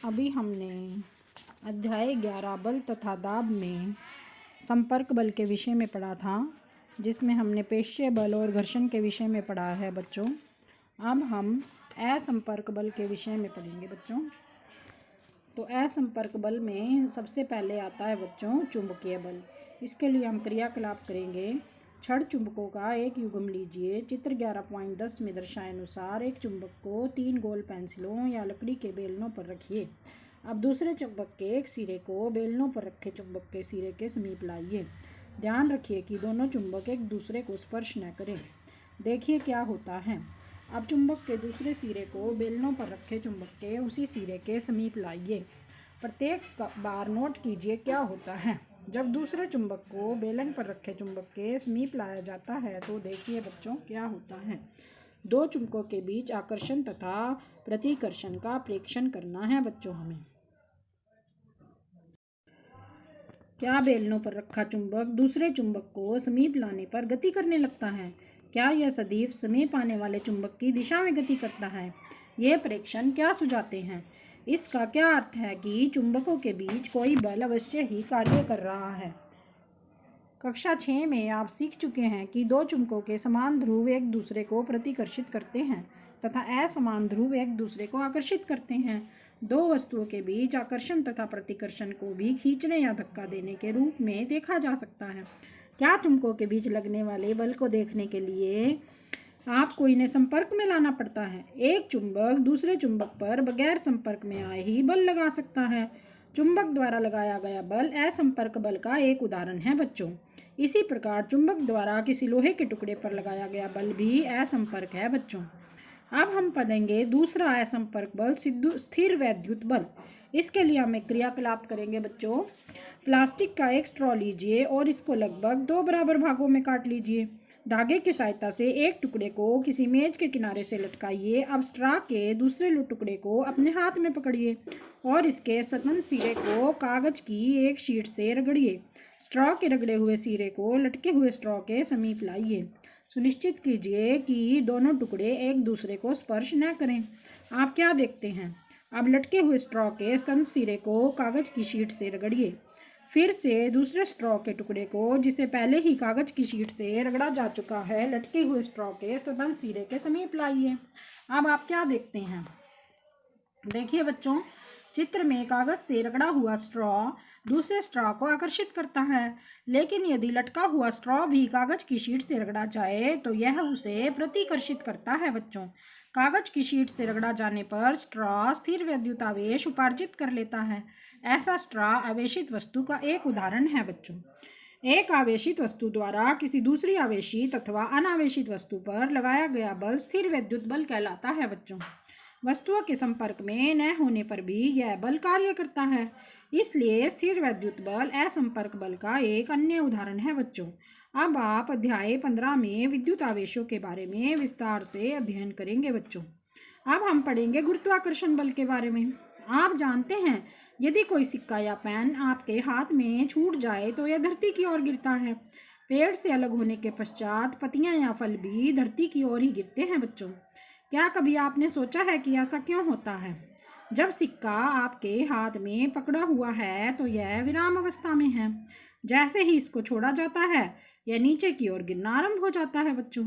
अभी हमने अध्याय 11 बल तथा दाब में संपर्क बल के विषय में पढ़ा था, जिसमें हमने पेशीय बल और घर्षण के विषय में पढ़ा है बच्चों। अब हम असंपर्क बल के विषय में पढ़ेंगे बच्चों। तो असंपर्क बल में सबसे पहले आता है बच्चों चुंबकीय बल। इसके लिए हम क्रियाकलाप करेंगे। छड़ चुंबकों का एक युग्म लीजिए। चित्र 11.10 में दर्शाए अनुसार एक चुंबक को 3 गोल पेंसिलों या लकड़ी के बेलनों पर रखिए। अब दूसरे चुंबक के एक सिरे को बेलनों पर रखे चुंबक के सिरे के समीप लाइए। ध्यान रखिए कि दोनों चुंबक एक दूसरे को स्पर्श न करें। देखिए क्या होता है। अब चुंबक के दूसरे सिरे को बेलनों पर रखे चुंबक के उसी सिरे के समीप लाइए। प्रत्येक बार नोट कीजिए क्या होता है। जब दूसरे चुंबक को बेलन पर रखे चुंबक के समीप लाया जाता है तो देखिए बच्चों क्या होता है। दो चुंबकों के बीच आकर्षण तथा प्रतिकर्षण का प्रेक्षण करना है बच्चों हमें। क्या बेलनों पर रखा चुंबक दूसरे चुंबक को समीप लाने पर गति करने लगता है? क्या यह सदैव समीप आने वाले चुंबक की दिशा में गति करता है? ये प्रेक्षण क्या सुझाते हैं? इसका क्या अर्थ है कि चुंबकों के बीच कोई बल अवश्य ही कार्य कर रहा है। कक्षा 6 में आप सीख चुके हैं कि दो चुंबकों के समान ध्रुव एक दूसरे को प्रतिकर्षित करते हैं तथा असमान ध्रुव एक दूसरे को आकर्षित करते हैं। दो वस्तुओं के बीच आकर्षण तथा प्रतिकर्षण को भी खींचने या धक्का देने के रूप में देखा जा सकता है। क्या चुंबकों के बीच लगने वाले बल को देखने के लिए आपको इन्हें संपर्क में लाना पड़ता है? एक चुंबक दूसरे चुंबक पर बगैर संपर्क में आए ही बल लगा सकता है। चुंबक द्वारा लगाया गया बल असंपर्क बल का एक उदाहरण है बच्चों। इसी प्रकार चुंबक द्वारा किसी लोहे के टुकड़े पर लगाया गया बल भी असंपर्क है बच्चों। अब हम पढ़ेंगे दूसरा असंपर्क बल स्थिर वैद्युत बल। इसके लिए हम एक क्रियाकलाप करेंगे बच्चों। प्लास्टिक का एक स्ट्रॉ लीजिए और इसको लगभग 2 बराबर भागों में काट लीजिए। धागे की सहायता से एक टुकड़े को किसी मेज के किनारे से लटकाइए। अब स्ट्रॉ के दूसरे टुकड़े को अपने हाथ में पकड़िए और इसके स्वतंत्र सिरे को कागज की एक शीट से रगड़िए। स्ट्रॉ के रगड़े हुए सिरे को लटके हुए स्ट्रॉ के समीप लाइए। सुनिश्चित कीजिए कि दोनों टुकड़े एक दूसरे को स्पर्श न करें। आप क्या देखते हैं? अब लटके हुए स्ट्रॉ के स्वतंत्र सिरे को कागज की शीट से रगड़िए। फिर से दूसरे स्ट्रॉ के टुकड़े को, जिसे पहले ही कागज की शीट से रगड़ा जा चुका है, लटके हुए स्ट्रॉ के स्वतंत्र सिरे के समीप लाइए। अब आप क्या देखते हैं? देखिए बच्चों, चित्र में कागज से रगड़ा हुआ स्ट्रॉ दूसरे स्ट्रॉ को आकर्षित करता है, लेकिन यदि लटका हुआ स्ट्रॉ भी कागज की शीट से रगड़ा जाए तो यह उसे प्रतिकर्षित करता है बच्चों। कागज की शीट से रगड़ा जाने पर स्ट्रॉ स्थिर वैद्युत आवेश उपार्जित कर लेता है। ऐसा स्ट्रॉ आवेशित वस्तु का एक उदाहरण है बच्चों। एक आवेशित वस्तु द्वारा किसी दूसरी आवेशित अथवा अनावेशित वस्तु पर लगाया गया बल स्थिर वैद्युत बल कहलाता है बच्चों। वस्तुओं के संपर्क में न होने पर भी यह बल कार्य करता है, इसलिए स्थिर वैद्युत बल असंपर्क बल का एक अन्य उदाहरण है बच्चों। अब आप अध्याय 15 में विद्युत आवेशों के बारे में विस्तार से अध्ययन करेंगे बच्चों। अब हम पढ़ेंगे गुरुत्वाकर्षण बल के बारे में। आप जानते हैं, यदि कोई सिक्का या पेन आपके हाथ में छूट जाए तो यह धरती की ओर गिरता है। पेड़ से अलग होने के पश्चात पत्तियां या फल भी धरती की ओर ही गिरते हैं बच्चों। क्या कभी आपने सोचा है कि ऐसा क्यों होता है? जब सिक्का आपके हाथ में पकड़ा हुआ है तो यह विराम अवस्था में है। जैसे ही इसको छोड़ा जाता है यह नीचे की ओर गिरना आरंभ हो जाता है बच्चों।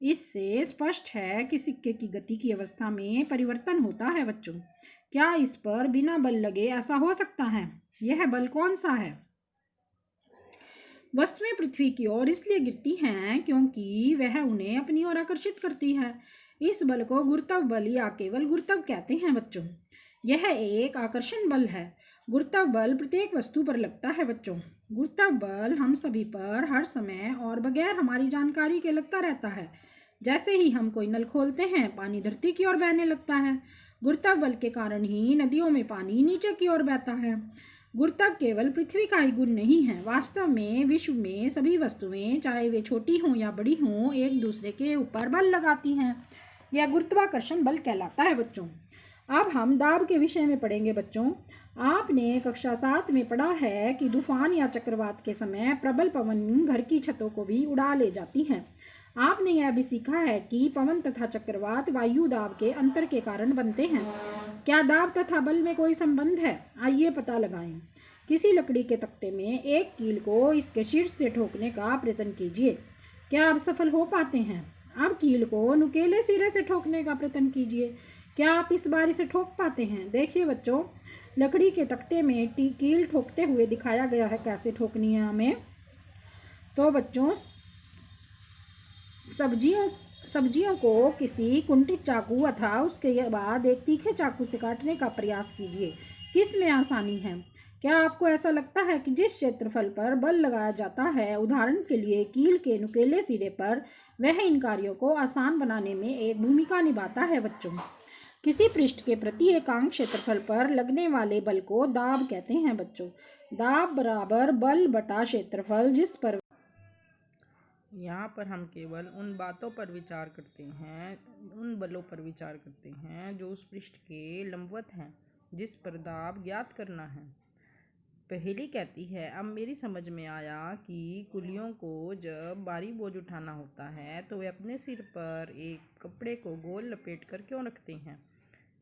इससे स्पष्ट है कि सिक्के की गति की अवस्था में परिवर्तन होता है बच्चों। क्या इस पर बिना बल लगे ऐसा हो सकता है? यह बल कौन सा है? वस्तुएं पृथ्वी की ओर इसलिए गिरती हैं क्योंकि वह उन्हें अपनी ओर आकर्षित करती है। इस बल को गुरुत्व बल या केवल गुरुत्व कहते हैं बच्चों। यह एक आकर्षण बल है। गुरुत्व बल प्रत्येक वस्तु पर लगता है बच्चों। गुरुत्व बल हम सभी पर हर समय और बगैर हमारी जानकारी के लगता रहता है। जैसे ही हम कोई नल खोलते हैं पानी धरती की ओर बहने लगता है। गुरुत्व बल के कारण ही नदियों में पानी नीचे की ओर बहता है। गुरुत्व केवल पृथ्वी का ही गुण नहीं है। वास्तव में विश्व में सभी वस्तुएं, चाहे वे छोटी हों या बड़ी हों, एक दूसरे के ऊपर बल लगाती हैं। यह गुरुत्वाकर्षण बल कहलाता है बच्चों। अब हम दाब के विषय में पढ़ेंगे बच्चों। आपने कक्षा 7 में पढ़ा है कि तूफान या चक्रवात के समय प्रबल पवन घर की छतों को भी उड़ा ले जाती हैं। आपने यह भी सीखा है कि पवन तथा चक्रवात वायु दाब के अंतर के कारण बनते हैं। क्या दाब तथा बल में कोई संबंध है? आइए पता लगाएं। किसी लकड़ी के तख्ते में एक कील को इसके शीर्ष से ठोकने का प्रयत्न कीजिए। क्या आप सफल हो पाते हैं? अब कील को नुकीले सिरे से ठोकने का प्रयत्न कीजिए। क्या आप इस बार इसे ठोक पाते हैं? देखिए बच्चों, लकड़ी के तख्ते में कील ठोकते हुए दिखाया गया है कैसे ठोकनी है हमें। तो बच्चों, सब्जियों को किसी कुंटित चाकू अथवा उसके बाद एक तीखे चाकू से काटने का प्रयास कीजिए। किस में आसानी है? क्या आपको ऐसा लगता है कि जिस क्षेत्रफल पर बल लगाया जाता है, उदाहरण के लिए कील के नुकीले सिरे पर, वह इन कार्यों को आसान बनाने में एक भूमिका निभाता है? बच्चों, किसी पृष्ठ के प्रति एकांक क्षेत्रफल पर लगने वाले बल को दाब कहते हैं। बच्चों, दाब बराबर बल बटा क्षेत्रफल, जिस पर यहाँ पर हम केवल उन बातों पर विचार करते हैं, उन बलों पर विचार करते हैं जो उस पृष्ठ के लंबवत हैं जिस पर दाब ज्ञात करना है। पहेली कहती है, अब मेरी समझ में आया कि कुलियों को जब भारी बोझ उठाना होता है तो वे अपने सिर पर एक कपड़े को गोल लपेट कर क्यों रखते हैं।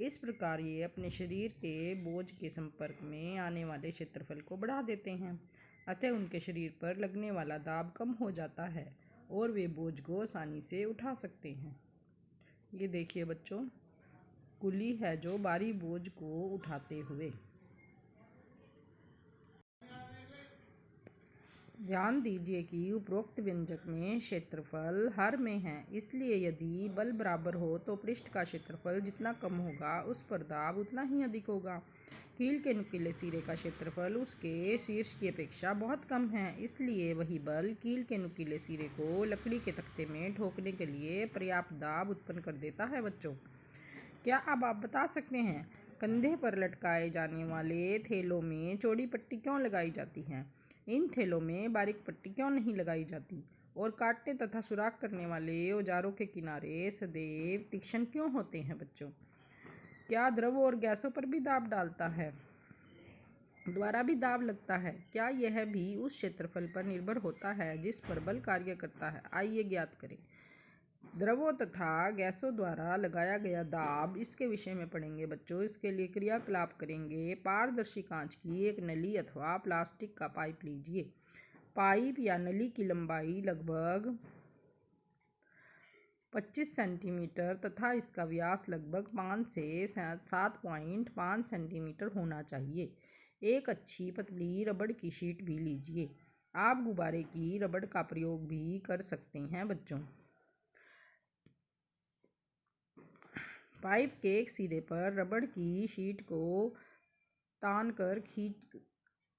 इस प्रकार ये अपने शरीर के बोझ के संपर्क में आने वाले क्षेत्रफल को बढ़ा देते हैं, अतः उनके शरीर पर लगने वाला दाब कम हो जाता है और वे बोझ को आसानी से उठा सकते हैं। ये देखिए बच्चों, कुली है जो भारी बोझ को उठाते हुए। ध्यान दीजिए कि उपरोक्त व्यंजक में क्षेत्रफल हर में है, इसलिए यदि बल बराबर हो तो पृष्ठ का क्षेत्रफल जितना कम होगा उस पर दाब उतना ही अधिक होगा। कील के नुकीले सिरे का क्षेत्रफल उसके शीर्ष की अपेक्षा बहुत कम है, इसलिए वही बल कील के नुकीले सिरे को लकड़ी के तख्ते में ठोकने के लिए पर्याप्त दाब उत्पन्न कर देता है। बच्चों, क्या अब आप बता सकते हैं कंधे पर लटकाए जाने वाले थैलों में चौड़ी पट्टी क्यों लगाई जाती है? इन थैलों में बारीक पट्टी क्यों नहीं लगाई जाती? और काटने तथा सुराख करने वाले औजारों के किनारे सदैव तीक्ष्ण क्यों होते हैं? बच्चों, क्या द्रव और गैसों पर भी दाब डालता है द्वारा भी दाब लगता है? क्या यह भी उस क्षेत्रफल पर निर्भर होता है जिस पर बल कार्य करता है? आइए ज्ञात करें। द्रवों तथा गैसों द्वारा लगाया गया दाब, इसके विषय में पढ़ेंगे बच्चों। इसके लिए क्रियाकलाप करेंगे। पारदर्शी कांच की एक नली अथवा प्लास्टिक का पाइप लीजिए। पाइप या नली की लंबाई लगभग 25 सेंटीमीटर तथा इसका व्यास लगभग 5 से 7.5 सेंटीमीटर होना चाहिए। एक अच्छी पतली रबड़ की शीट भी लीजिए। आप गुब्बारे की रबड़ का प्रयोग भी कर सकते हैं। बच्चों, पाइप के एक सिरे पर रबड़ की शीट को तान कर खींच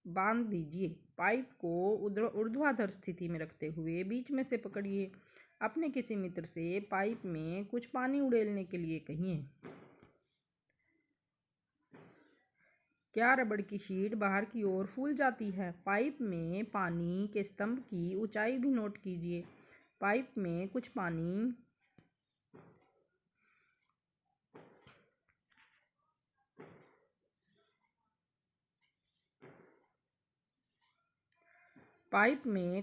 बांध दीजिए। पाइप को ऊर्ध्वाधर स्थिति में रखते हुए बीच में से पकड़िए। अपने किसी मित्र से पाइप में कुछ पानी उड़ेलने के लिए कहिए। क्या रबड़ की शीट बाहर की ओर फूल जाती है? पाइप में पानी के स्तंभ की ऊंचाई भी नोट कीजिए। पाइप में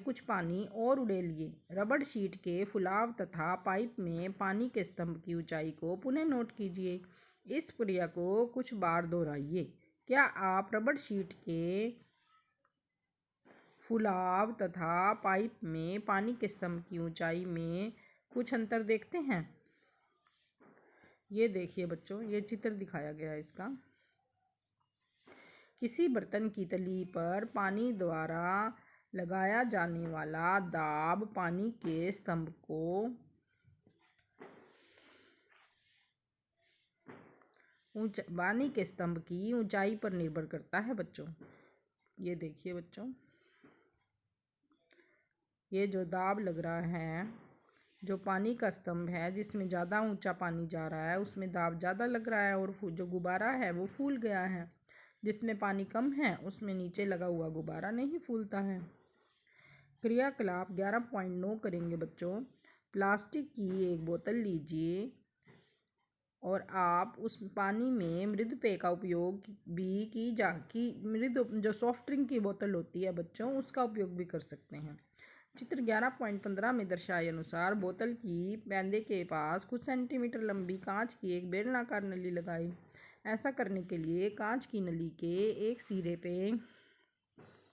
कुछ पानी और उड़ेलिए। रबड़ शीट के फुलाव तथा पाइप में पानी के स्तंभ की ऊंचाई को पुनः नोट कीजिए। इस क्रिया को कुछ बार दोहराइए। क्या आप रबड़ शीट के फुलाव तथा पाइप में पानी के स्तंभ की ऊंचाई में कुछ अंतर देखते हैं? ये देखिए बच्चों, ये चित्र दिखाया गया है इसका। किसी बर्तन की तली पर पानी द्वारा लगाया जाने वाला दाब पानी के स्तंभ की ऊंचाई पर निर्भर करता है। बच्चों, ये देखिए बच्चों, ये जो दाब लग रहा है, जो पानी का स्तंभ है जिसमें ज़्यादा ऊंचा पानी जा रहा है उसमें दाब ज़्यादा लग रहा है, और जो गुब्बारा है वो फूल गया है। जिसमें पानी कम है उसमें नीचे लगा हुआ गुब्बारा नहीं फूलता है। क्रियाकलाप 11.9 करेंगे बच्चों। प्लास्टिक की एक बोतल लीजिए और आप उस पानी में मृद पेय का उपयोग भी मृद जो सॉफ्ट ड्रिंक की बोतल होती है बच्चों, उसका उपयोग भी कर सकते हैं। चित्र 11.15 में दर्शाए अनुसार बोतल की पैंदे के पास कुछ सेंटीमीटर लंबी कांच की एक बेलनाकार नली लगाई। ऐसा करने के लिए कांच की नली के एक सिरे पे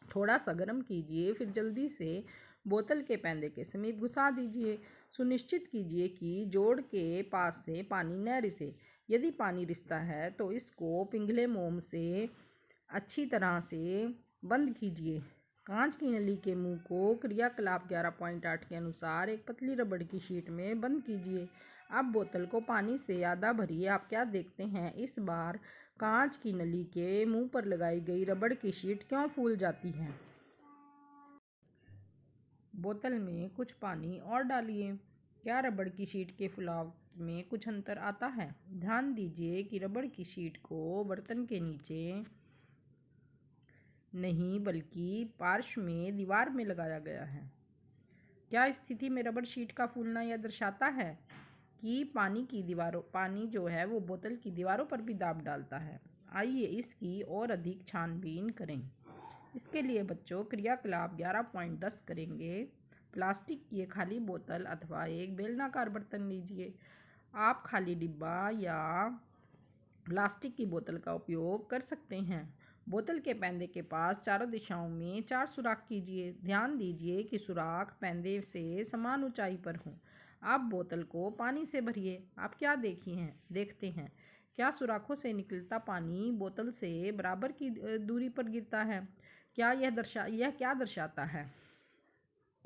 थोड़ा सा गर्म कीजिए, फिर जल्दी से बोतल के पैंदे के समीप घुसा दीजिए। सुनिश्चित कीजिए कि जोड़ के पास से पानी न रिसे। यदि पानी रिसता है तो इसको पिघले मोम से अच्छी तरह से बंद कीजिए। कांच की नली के मुंह को क्रियाकलाप 11.8 के अनुसार एक पतली रबड़ की शीट में बंद कीजिए। अब बोतल को पानी से आधा भरिए। आप क्या देखते हैं, इस बार कांच की नली के मुंह पर लगाई गई रबड़ की शीट क्यों फूल जाती है? बोतल में कुछ पानी और डालिए। क्या रबड़ की शीट के फुलाव में कुछ अंतर आता है? ध्यान दीजिए कि रबड़ की शीट को बर्तन के नीचे नहीं बल्कि पार्श्व में दीवार में लगाया गया है। क्या स्थिति में रबड़ शीट का फूलना यह दर्शाता है कि पानी जो है वो बोतल की दीवारों पर भी दाब डालता है? आइए इसकी और अधिक छानबीन करें। इसके लिए बच्चों क्रियाकलाप 11.10 करेंगे। प्लास्टिक की एक खाली बोतल अथवा एक बेलनाकार बर्तन लीजिए। आप खाली डिब्बा या प्लास्टिक की बोतल का उपयोग कर सकते हैं। बोतल के पैंदे के पास चारों दिशाओं में 4 सुराख कीजिए। ध्यान दीजिए कि सुराख पैंदे से समान ऊंचाई पर हों। आप बोतल को पानी से भरिए। आप क्या देखते हैं? क्या सुराखों से निकलता पानी बोतल से बराबर की दूरी पर गिरता है? यह क्या दर्शाता है?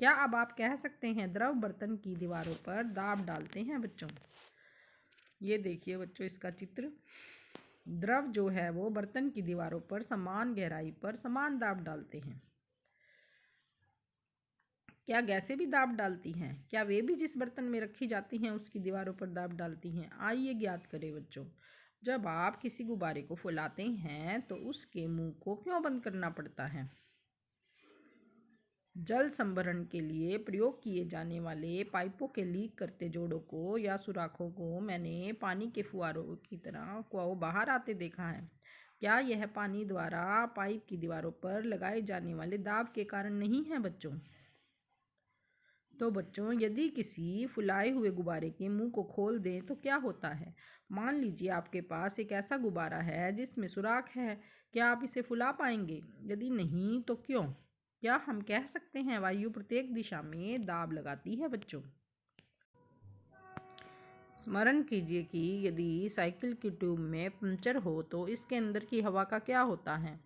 क्या अब आप कह सकते हैं द्रव बर्तन की दीवारों पर दाब डालते हैं बच्चों? ये देखिए बच्चों इसका चित्र। द्रव जो है वो बर्तन की दीवारों पर समान गहराई पर समान दाब डालते हैं। क्या गैसें भी दाब डालती हैं? क्या वे भी जिस बर्तन में रखी जाती हैं उसकी दीवारों पर दाब डालती हैं? आइए ज्ञात करें बच्चों। जब आप किसी गुब्बारे को फुलाते हैं तो उसके मुंह को क्यों बंद करना पड़ता है? जल संभरण के लिए प्रयोग किए जाने वाले पाइपों के लीक करते जोड़ों को या सुराखों को मैंने पानी के फुहारों की तरह को बाहर आते देखा है। क्या यह पानी द्वारा पाइप की दीवारों पर लगाए जाने वाले दाब के कारण नहीं है बच्चों? तो बच्चों यदि किसी फुलाए हुए गुब्बारे के मुंह को खोल दें तो क्या होता है? मान लीजिए आपके पास एक ऐसा गुब्बारा है जिसमें सुराख है। क्या आप इसे फुला पाएंगे? यदि नहीं तो क्यों? क्या हम कह सकते हैं वायु प्रत्येक दिशा में दाब लगाती है बच्चों? स्मरण कीजिए कि यदि साइकिल की ट्यूब में पंचर हो तो इसके अंदर की हवा का क्या होता है?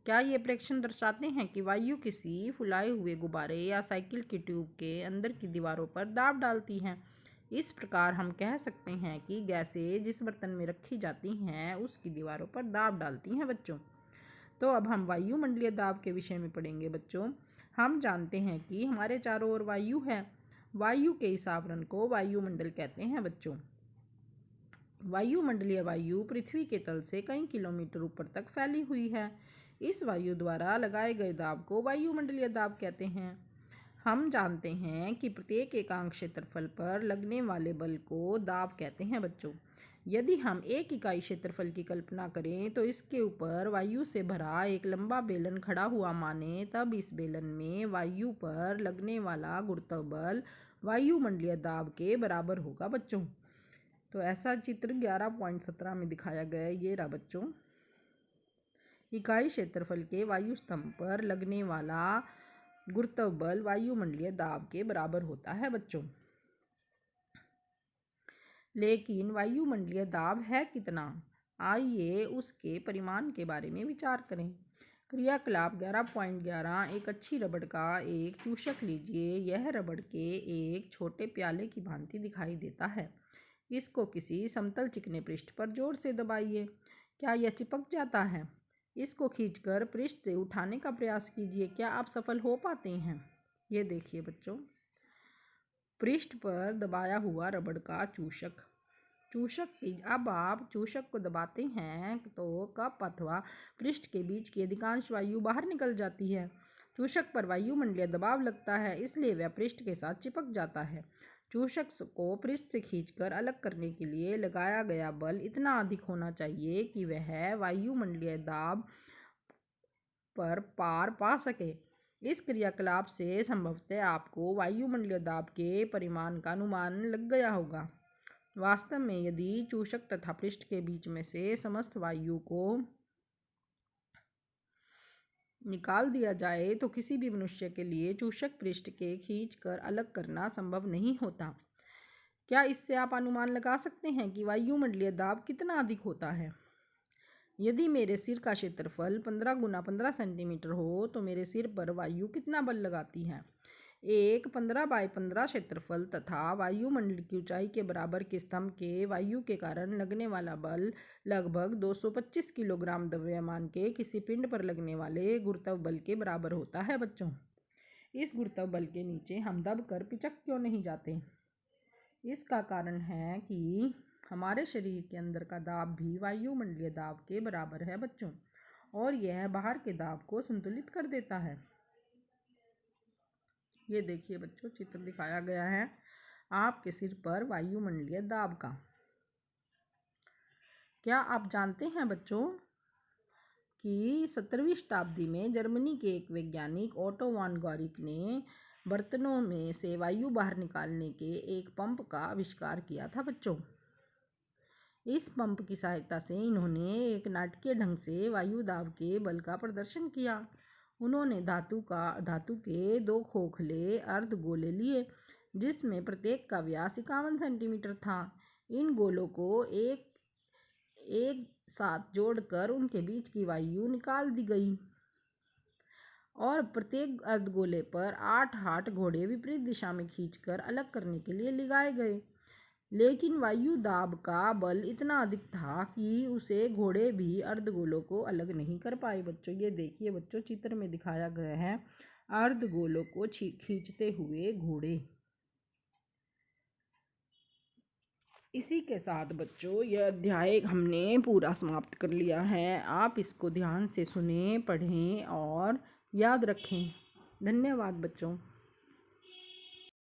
क्या ये प्रेक्षण दर्शाते हैं कि वायु किसी फुलाए हुए गुब्बारे या साइकिल की ट्यूब के अंदर की दीवारों पर दाब डालती हैं? इस प्रकार हम कह सकते हैं कि गैसें जिस बर्तन में रखी जाती हैं उसकी दीवारों पर दाब डालती हैं बच्चों। तो अब हम वायुमंडलीय दाब के विषय में पढ़ेंगे बच्चों। हम जानते हैं कि हमारे चारों ओर वायु है। वायु के इस आवरण को वायुमंडल कहते हैं बच्चों। वायुमंडलीय वायु पृथ्वी के तल से कई किलोमीटर ऊपर तक फैली हुई है। इस वायु द्वारा लगाए गए दाब को वायुमंडलीय दाब कहते हैं। हम जानते हैं कि प्रत्येक एकांक क्षेत्रफल पर लगने वाले बल को दाब कहते हैं बच्चों। यदि हम एक इकाई क्षेत्रफल की कल्पना करें तो इसके ऊपर वायु से भरा एक लंबा बेलन खड़ा हुआ माने, तब इस बेलन में वायु पर लगने वाला गुरुत्व बल वायुमंडलीय दाब के बराबर होगा बच्चों। तो ऐसा चित्र 11.17 में दिखाया गया है। ये रहा बच्चों, इकाई क्षेत्रफल के वायु स्तंभ पर लगने वाला गुरुत्व बल वायुमंडलीय दाब के बराबर होता है बच्चों। लेकिन वायुमंडलीय दाब है कितना? आइए उसके परिमाण के बारे में विचार करें। क्रियाकलाप 11.11 एक अच्छी रबड़ का एक चूषक लीजिए। यह रबड़ के एक छोटे प्याले की भांति दिखाई देता है। इसको किसी समतल चिकने पृष्ठ पर जोर से दबाइए। क्या यह चिपक जाता है? इसको खींचकर पृष्ठ से उठाने का प्रयास कीजिए। क्या आप सफल हो पाते हैं? ये देखिए बच्चों, पृष्ठ पर दबाया हुआ रबड़ का चूषक। अब आप चूषक को दबाते हैं तो कप अथवा पृष्ठ के बीच की अधिकांश वायु बाहर निकल जाती है। चूषक पर वायुमंडलीय दबाव लगता है, इसलिए वह पृष्ठ के साथ चिपक जाता है। चूषक को पृष्ठ से खींचकर अलग करने के लिए लगाया गया बल इतना अधिक होना चाहिए कि वह वायुमंडलीय दाब पर पार पा सके। इस क्रियाकलाप से संभवतः आपको वायुमंडलीय दाब के परिमाण का अनुमान लग गया होगा। वास्तव में यदि चूषक तथा पृष्ठ के बीच में से समस्त वायु को निकाल दिया जाए तो किसी भी मनुष्य के लिए चूषक पृष्ठ के खींचकर अलग करना संभव नहीं होता। क्या इससे आप अनुमान लगा सकते हैं कि वायुमंडलीय दाब कितना अधिक होता है? यदि मेरे सिर का क्षेत्रफल 15 गुना 15 सेंटीमीटर हो तो मेरे सिर पर वायु कितना बल लगाती है? एक 15 बाय 15 क्षेत्रफल तथा वायुमंडल की ऊंचाई के बराबर के स्तंभ के वायु के कारण लगने वाला बल लगभग 225 किलोग्राम द्रव्यमान के किसी पिंड पर लगने वाले गुरुत्व बल के बराबर होता है बच्चों। इस गुरुत्व बल के नीचे हम दबकर पिचक क्यों नहीं जाते? इसका कारण है कि हमारे शरीर के अंदर का दाब भी वायुमंडलीय दाब के बराबर है बच्चों, और यह बाहर के दाब को संतुलित कर देता है। ये देखिए बच्चों, चित्र दिखाया गया है आपके सिर पर वायुमंडलीय दाब का। क्या आप जानते हैं बच्चों कि 17वीं शताब्दी में जर्मनी के एक वैज्ञानिक ओटो वॉन गॉरिक ने बर्तनों में से वायु बाहर निकालने के एक पंप का आविष्कार किया था बच्चों। इस पंप की सहायता से इन्होंने एक नाटकीय ढंग से वायु दाब के बल का प्रदर्शन किया। उन्होंने धातु के 2 खोखले अर्धगोले लिए जिसमें प्रत्येक का व्यास 51 सेंटीमीटर था। इन गोलों को एक साथ जोड़कर उनके बीच की वायु निकाल दी गई और प्रत्येक अर्धगोले पर 8 घोड़े विपरीत दिशा में खींचकर अलग करने के लिए लगाए गए। लेकिन वायु दाब का बल इतना अधिक था कि उसे घोड़े भी अर्धगोलों को अलग नहीं कर पाए बच्चों। ये देखिए बच्चों, चित्र में दिखाया गया है अर्धगोलों को खींचते हुए घोड़े। इसी के साथ बच्चों यह अध्याय हमने पूरा समाप्त कर लिया है। आप इसको ध्यान से सुनें, पढ़ें और याद रखें। धन्यवाद बच्चों।